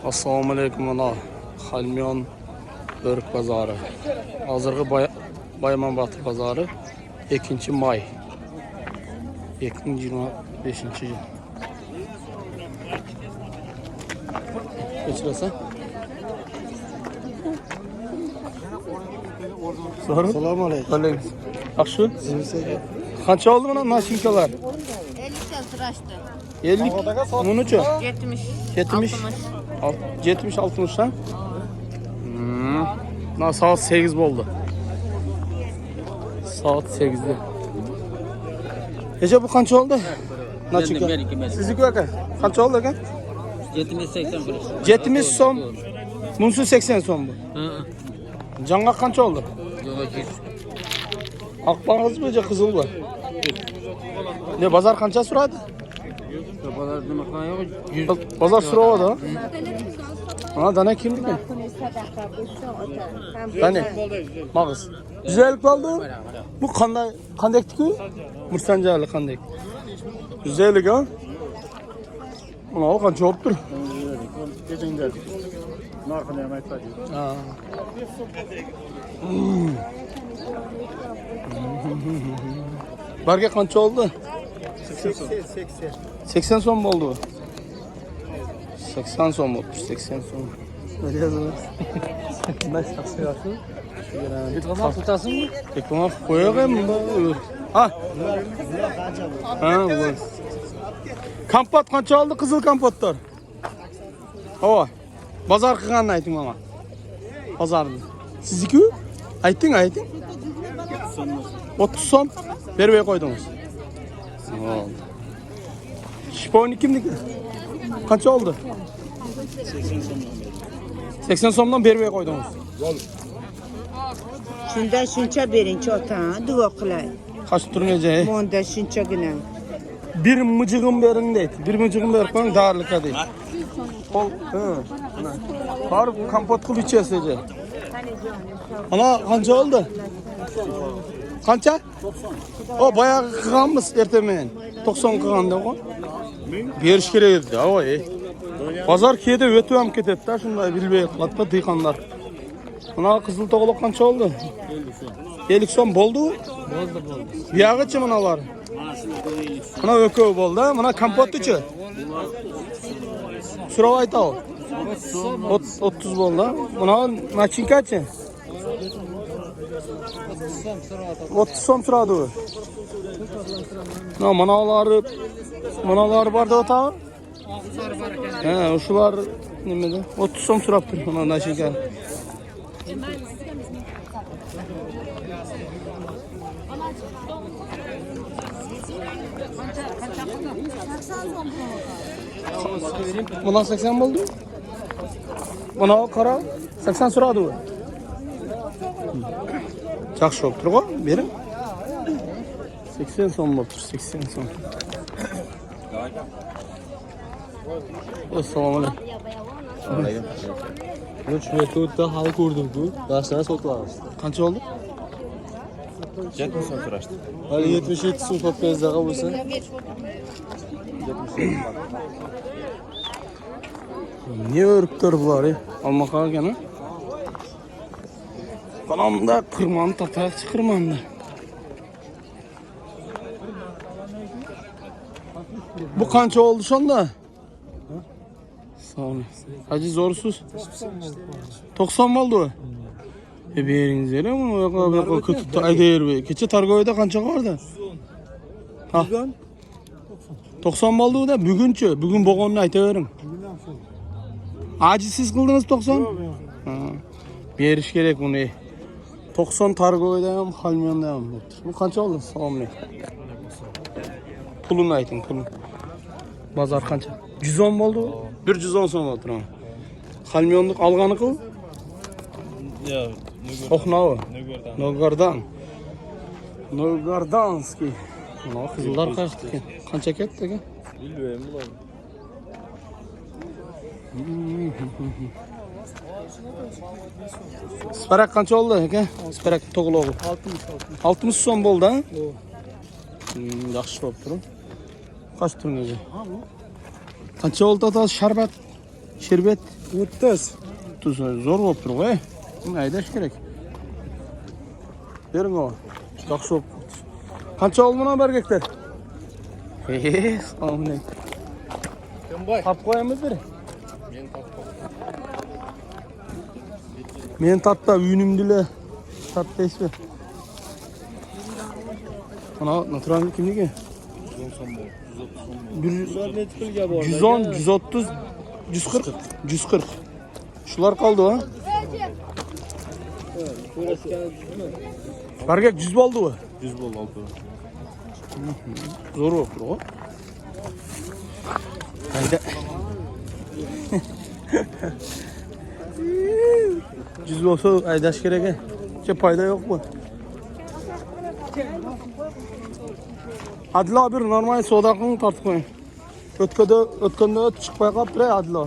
Assalomu alaykum, mana Xalmiyon Börk bozori. Hozirgi Baymonbatir bozori 2-may 2025-yil. Kechirasa? Assalomu alaykum. Alaykum. Yaxshi? Qancha oldi mana mashinkalar? 50 sırashdı. 50. Bununcha? 70. 70. 70 60 ha? Na saat 8 oldu. Saat 8'de. Ece bu qancha oldu? Naçıka. Sizniki aka? Qancha oldu aka? 70-80 kuruş. 70 so'm. Bunisi 80 so'm bu. Janga qancha oldu? Aqbağız mı, qizil bu? Ne bozor qancha so'radi? Bozor so'radi. Ha, dana kimniki? Dana. Mag'iz. Güzel oldu. Bu qandayki? Mursanjali qanday? Güzellik ha? Mana qancha olibdir? Narxini ham aytadi. Ha. 'Barga qancha oldi? 80 so'm bo'ldi. 80 so'm bo'ldi, 80 so'm. Öyle yazılır. Nasıl yapıyorsun? Ekran tutasın mı? Ekran koyalım mı? Ha. Ha, bu. Kompot qancha oldi, qizil kompotlar? Hava. Bozor qilganini ayting mama. Bozorni. Sizniki? Ayting. 30 so'm bermay qo'ydingiz. Oldu. Shiponi kimniki? Qancha oldi? 80 so'mdan bermay qo'ydingiz. Shunda shuncha bering ota, duo qilay. Qancha turgacha? Monda shunchagina. Bir mıcığım verin deydi. Bir mıcığım ver koyun dağırlıka deydi. Ol, var kompot kıl içesice. Ana kanca oldu? Kança? O bayağı kığanmış ertemeyin. 90 kığandı o. Beriş gerekirdi. O iyi. Pazar kiyede ötüyorum ketette. Şunday bilbey kılatma dıйkanlar. Ana kızıl toğuluk kança oldu? 50 so'm boldu. Biyagıçı mınalar? Mana ökö boldu. Mana kompotçu. Surov aytav. 30 boldu. Mana machinkachi. 30 so'm turadi u. Manalar barda o'ta. Ha, o'shular nimada? 30 so'm turibdi mana machinka. Buna 80 oldu. Buna qara 80 so'radi u. Yaxshi bo'lib turgo, bering. 80 so'm bo'libdir, 80 so'm. Assalomu alaykum. Uch metodda hali ko'rdim-ku. Darslarni sotib qancha oldi? 70 so'm so'rashdi. Hali 77 so'm sotganingizda bo'lsa. Ne örüktür bular ya? Almak algana. Kanamda kırmanı tatak çıkırmandı. Bu kança oldu sonda? Sağ olun. Hacı zorsuz. 90 mı oldu? Beriniz öyle mi? Yok kötü aydır be. Keçe Targoy'da kança vardı? Ha. 90 mı oldu da bugünçü. Bugün boğonunu aytıverim. Acı siz kıldınız 90? Ha. Beriş gerek bunu. 90 Targoy'dayım, Xalmiyon'dayım. Bu kança oldu? Sağ olun. Pulunu aytın, pulunu. Bazar kança? 110 oldu. 110 so'm oldu. Xalmiyonluk alğanı kıl? Ya, Soxnağı. Nogardanski. Mana qizlar qaytdi. Qancha ketdi ekan? bilmiyorum ulan. Sparak qancha oldi aka? Sparak to'g'lovi. 60 so'm bo'ldi, ha? Yaxshi bo'lib turib. Qancha turgan o'zi? Qancha oldi ota sharbat? Şerbet 30. tuz zor bo'lib turib, ey. Buni aydash kerak. Bering o. Yaxshi bo'lib. Qancha oldi buni bargaklar? Assalomu alaykum. Kimboy? Tap qo'yamiz bir. Men tatda uyinimdilar. Tatdaysizmi? Ana natural kimniki? 100 pulga bor. 110, 130, 140, 140. Shular qoldi ha? Bargak 100 bo'ldi u. 100 bo'ldi olti. Zo'r bo'lib turib. Hayda. 100 bo'lsa aydash kerak a. Hech foyda yo'q bu. Adlo bir normal savdo qiling tortib qo'ying. O'tganda chiqmay qolibdi Adlo.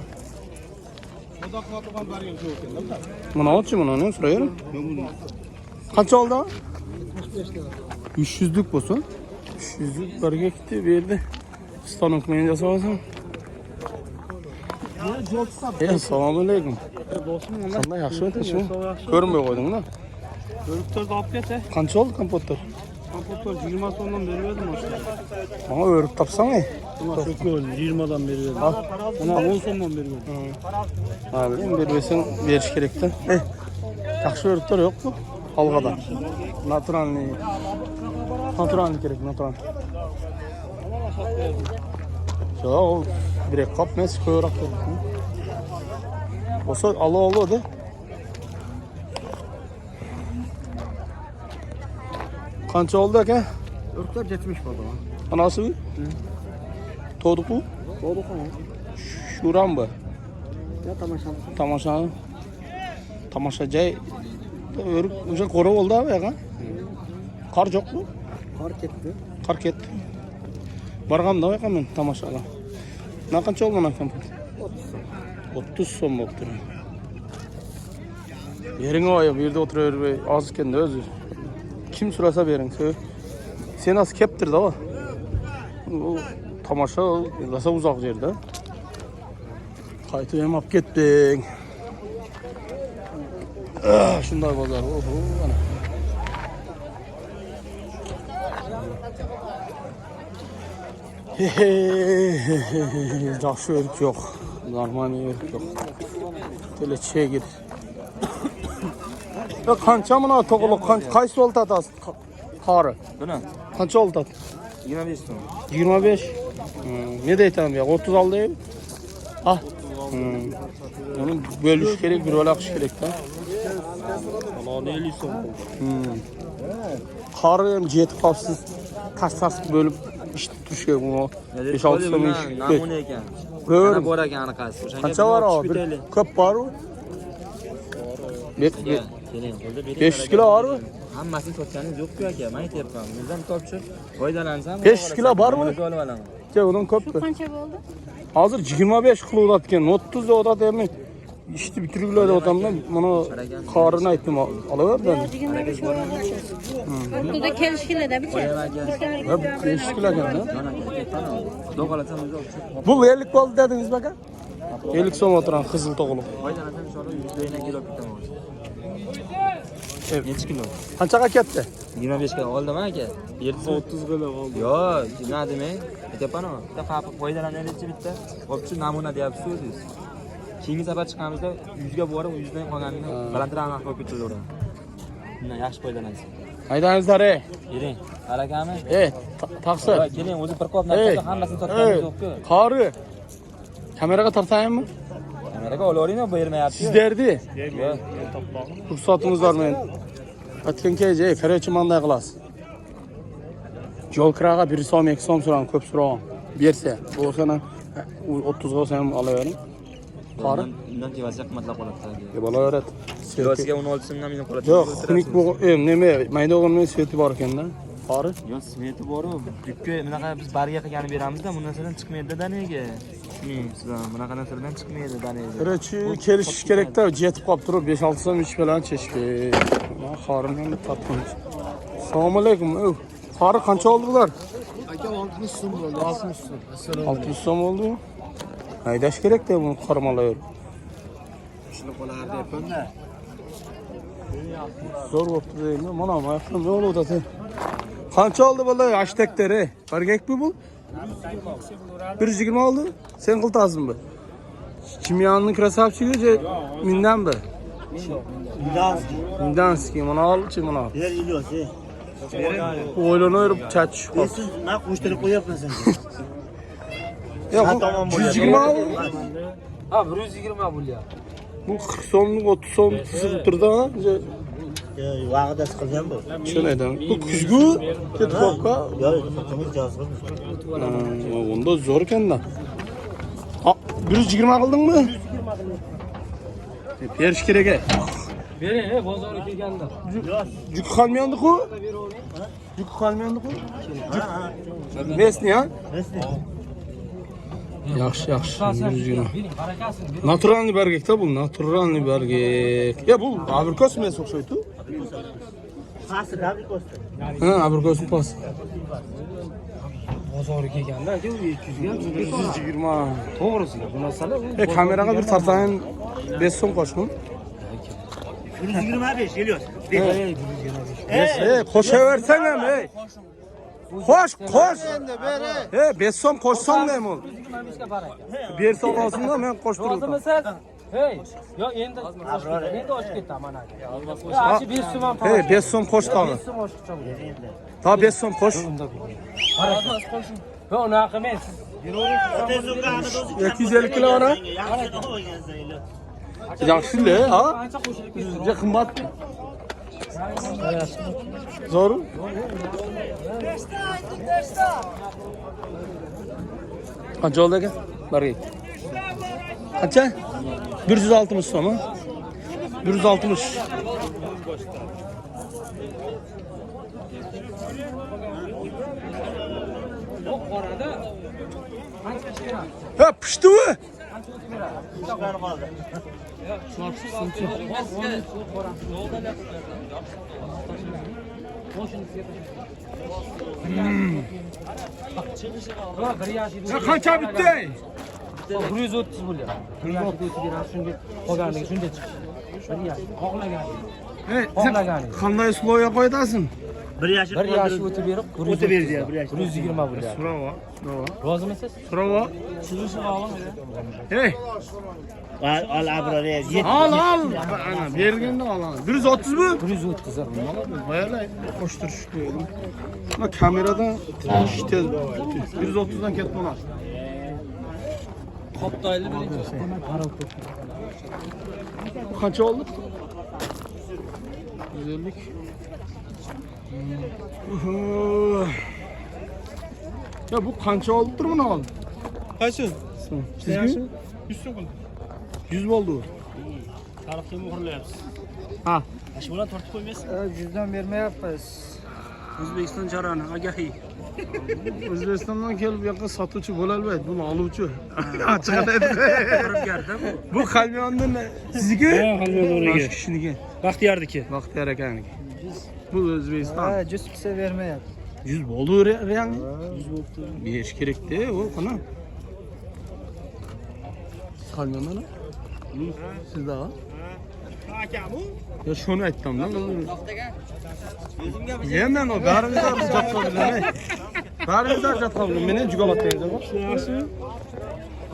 Savdo qiladigan bargak yo'q ekan-da. Mana olchi buni so'rayver. Qancha oldi? 300 lik bo'lsa. 300 lik bargakni berdi. Stanok men jasobasan. Assalomu alaykum. Qanday yaxshi o'tishmi? Ko'rinmay qo'ydingmi? Ko'ribtorni olib ket. Qancha oldi kompotlar? Kompotlar 20 so'mdan berdim o'sha. Mana o'rib topsang-ey. Mana shu 20 dan berdim. Mana 10 so'mdan berdim. Ha, men bersang berish kerak-da. Yaxshi o'ribtor yo'q-ku? Olg'ada. Naturalniy. Naturalniy kerak, natural. Yo'q, direkt qopmas, ko'roq kerak. Bo'lsa, alo-alo-da. Qancha oldi aka? O'rtoq 70 bo'ldi. Anasi? To'diq-ku? Bo'ldi ham. Shurambi? Ya tomosha. Tomosha. Tomosha joy. O'sha qo'ra bo'ldi bu yoqqa. Qor yo'qmi? Qor ketdi. Qor ketdi. Borganda yo'q men tomoshaga. Qancha oldi mana kompot? 30 so'm bo'libdi. Bering oy, bu yerda o'tiraver, oz ekanda o'zi. Kim so'rasa bering. Sen az keptirdi o. U tomosha lasa uzoq yerda. Qaytib ham olib ketding. Shunday bozor. Oho, ana. Yaxshi o'rik yo'q. Normal o'rik yo'q. Tele chegir. Qancha mana to'g'liq, qaysi yo'l tatasiz? Qori. Buni Qancha oldi? 25 so'm. 25. Ne deytam ya? 30 oldi. Ah. Onu bölüş kerak, bir olaqish kerak-da. Mana 50 so'm. Qori ham jetib qolsiz. Tas-tas bo'lib ishni turish kerak buni. 5-6 so'm ish. Namuna ekan. Ko'r. Mana bor ekan anaqasi. Qancha bor o? Ko'p bor-ku. 5 kilo bormi? Hammasini sotganingiz yo'q-ku aka. Men aytyapman. Bizdan topchi foydalansam. 5 kilo bormi? Olib olaman. Ke, undan ko'pmi? Qancha bo'ldi? Hozir 25 qilyapti, 30 da o'tadi. İşte bitirgilarda otamdan bana qarını aytdim, alaverdim. 25 bo'ldi. Burada kelishkilarda bicha. Hep kelishkilar ekan. Bu 50 bo'ldi dedingiz baka? 50 so'm o'tiran qizil to'g'liq. Foydalansam inshaalloh 100 dan kilo bittaman. Necha kilo? Qanchaga ketdi? 25 kilo oldim aka. 30 kilo oldi. Yo'q, nima demay? Aytapman-ku. Bitta qapib foydalanaylikchi bitta. Bo'pchi namuna deyapsiz o'zingiz. Keyingi safar chiqamizda 100 ga borib, 100 dan qolganini balandroq aniq qo'yib ketaveramiz. Bundan yaxshi foydalanasiz. Haydangizlar ey. Yering, qarakami? Taqsir. Keling, o'zi bir qop narsa hammasini sotganimiz yo'q-ku. Qori. Kameraga tortaymi? Kameraga olavering, bermayapti. Siz derdi. Yo'q. Ruxsatimiz bor men. Aytgan kecha, qaraychi manday qilasiz. Yo'l kiraga 1 so'm, 2 so'm so'rang, ko'p so'rang. Bersa, bo'lsana 30 ga ham olavering. Qori. Undan tevazga qimmatlab qoladi. Bolaverat. Kilosiga 16 so'mdan meni qoladi. Yo'q, xunuk bu nima, mayda o'g'ilning sveti bor ekanda. Qori. Yo'q, sveti bor-ku. Dukka bunaqa biz barga qilganini beramizda, bu narsadan chiqmaydi-da nega? Sizlar bunaqa narsadan chiqmaydi-da nega? Qarachi kelishish kerak-da, jetib qolib turib 5-6 so'm ish bilan cheshki. Men qorini tatmin. Assalomu alaykum. Qori qancha oldi bular? Aka 60 so'm bo'ldi, 60 so'm. Assalomu 60 so'm oldi. Haydaş gerek de bunu karmalıyor. Zor oldu değil mi? Mana ayaklarım ne oldu da? Kança oldu vallahi hashtagleri? Bargek mi bu? 120 oldu. Sen kıltazın mı? Kimyanın krasavçılığı minden mi? Mindanski. Mana al, mana al. Ver iliyor şey. Oylanıyorum çaç. Esin nak kuşları koyapın sen. Ya bu 120 al. Abi 120 bul ya. Bu 40 so'mlik 30 so'mlik sızıp durdu ha. Vağda sıkılacağım bu. Şöyle bu kuzgu ketpokka. Ya tuttuğumuz cazgır. Onda zor ekan da. 120 qilding mi? 120 qildim. Berish kerak e. Bering, bozorga kelganda. Juk qolmayapti-ku? Juk qolmayapti-ku? Mesni ha? Nesne? Yaxshi, yaxshi. 120. Bering, barakasini bering. Naturalniy bargakda bu, naturalniy bargak. Ya bu abrikos mı o'xshaydi? Hasır abi kostu. Ha, abrikos pas. Bozorga kelganda, aka 200 ga 120. To'g'risi, bu narsalar Kameraga bir tartayın 5 so'm qo'shdim. 125 geliyor. Qo'shaversan ham, ey. Qo'sh, qo'sh. He, 5 so'm qo'shsam da ham ol. 1 so'm olsin da men qo'shtirdim. Rozimisiz? Hey, yo endi oshib ketaman aka. Ya, 5 so'm ham He, 5 so'm qo'sh tag'i. 5 so'm oshibcha bo'ladi. Ta 5 so'm qo'sh. Barakasiz qo'shing. Yo, unaqa qilmang siz. 250 kilo ara. Yaxshi-le, ha? Qancha qo'shilib Juda qimmat. Zo'r. Qancha oldi aka? Barga. Qancha? 160 so'm, ha? 160. Ha, pishdi-ku. Qancha bitdi? 130 bo'lyapti. 130 beramiz shunga qolganiga shunga chiqish. 1 yash. Xohlagan. Hey, Xohlagan. qanday usloviga qo'yasizmi? 1 yaş. 1 yash o'tib berib, O'tib berdi ya, 1 yaş. 120 bo'lyapti. Bravo, bravo. Rozimisiz? Bravo. Sizni og'lim. Hey, Al abra ver. al. Ana, berganda olaman. 130 mi? 130 ha. Bayalay, qo'shtirish dedim. Mana kameradan tez 130 dan ketib qoladi. Qoptayli birinchi. Qancha oldi? 150. Ya bu qancha oldi tur buni oldi? Qaysi? Sizga 100 so'm qildi. 100 bo'ldi u. Tarixga muhrlayapsiz. Ha. Shu bilan tortib qo'ymaysiz? Cüzdan vermayapmiz. O'zbekiston jarayoni agahiy. O'zbekistondan kelib bu yoqqa sotuvchi bo'la olmaydi, buni oluvchi. Ochig'ini aytib. Bu qalyondan sizniki? Ha, Xalmiyonga. Kishiniki. Baxtiyorniki. Baxtiyor akaniki. Bu O'zbekiston. 100 pisa vermayapti. 100 bo'ldi real. 100 bo'ldi. Berish kerak-da, u qana. Qalyondan. Sizda? Akamu? Ya shuni aytdim-da. Men o barimizda ijod qildim. Barimizda ijod qildim. Meni jugolatdingiz, bak. Yaxshi.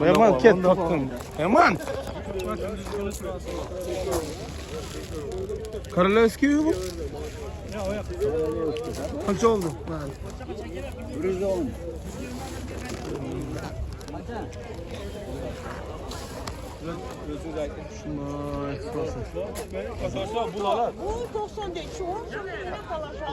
Yaman ket topdim. Yaman. Korolevskiy bu? Qancha oldu? 110. Şunlar ekspresi. Asoslar bulalar. Bu 90 değil. Şu an sana eline kalacak.